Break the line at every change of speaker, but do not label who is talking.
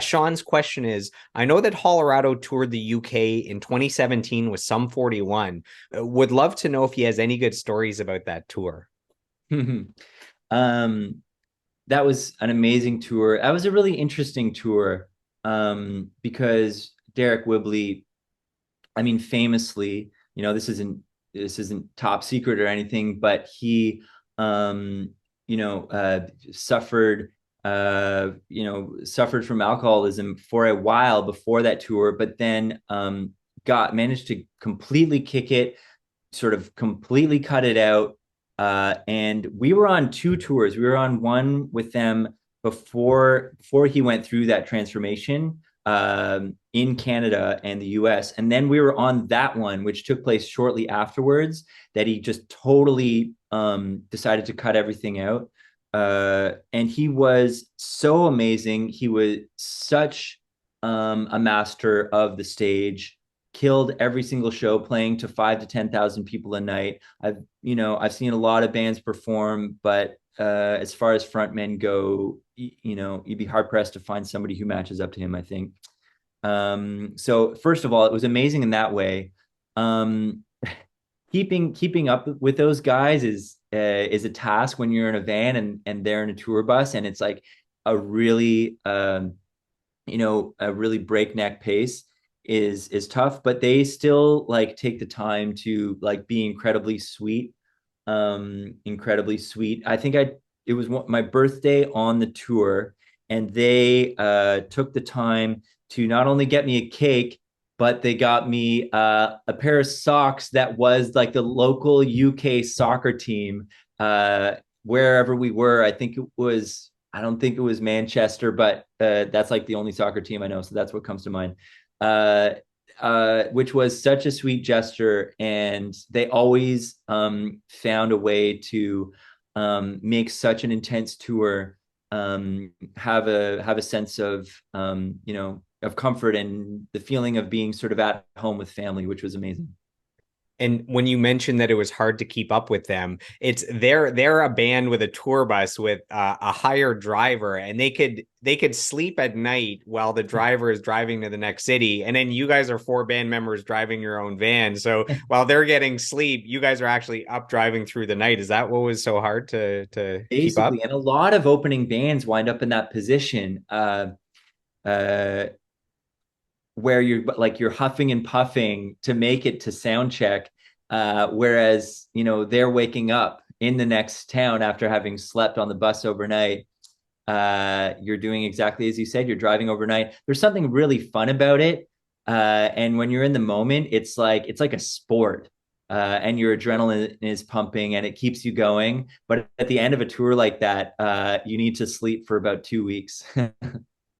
Sean's question is, I know that Hollerado toured the UK in 2017 with Sum 41. Would love to know if he has any good stories about that tour.
um, that was an amazing tour. That was a really interesting tour, because Derek Whibley, I mean, famously, this isn't top secret or anything, but he, um, suffered, suffered from alcoholism for a while before that tour, but then got managed to completely kick it, sort of completely cut it out. And we were on two tours. We were on one with them before he went through that transformation, in Canada and the US. And then we were on that one, which took place shortly afterwards, that he just totally decided to cut everything out. And he was so amazing. He was such a master of the stage, killed every single show, playing to 5 to 10,000 people a night. I've seen a lot of bands perform, but as far as frontmen go, you'd be hard pressed to find somebody who matches up to him, I think. So first of all, it was amazing in that way. Um, keeping up with those guys is a task when you're in a van and they're in a tour bus, and it's like a really a really breakneck pace is tough, but they still like take the time to like be incredibly sweet. I think I it was my birthday on the tour, and they took the time to not only get me a cake, but they got me a pair of socks that was like the local UK soccer team, wherever we were. I don't think it was Manchester, but that's like the only soccer team I know. So that's what comes to mind. Uh, which was such a sweet gesture. And they always found a way to make such an intense tour have a sense of comfort and the feeling of being sort of at home with family, which was amazing.
And when you mentioned that it was hard to keep up with them, it's they're a band with a tour bus with a hired driver, and they could sleep at night while the driver is driving to the next city, and then you guys are four band members driving your own van. So while they're getting sleep, you guys are actually up driving through the night. Is that what was so hard to keep
Basically,
up?
and a lot of opening bands wind up in that position, uh, where you're huffing and puffing to make it to sound check, whereas they're waking up in the next town after having slept on the bus overnight. You're doing exactly as you said. You're driving overnight. There's something really fun about it, and when you're in the moment, it's like a sport. And your adrenaline is pumping and it keeps you going. But at the end of a tour like that, you need to sleep for about 2 weeks.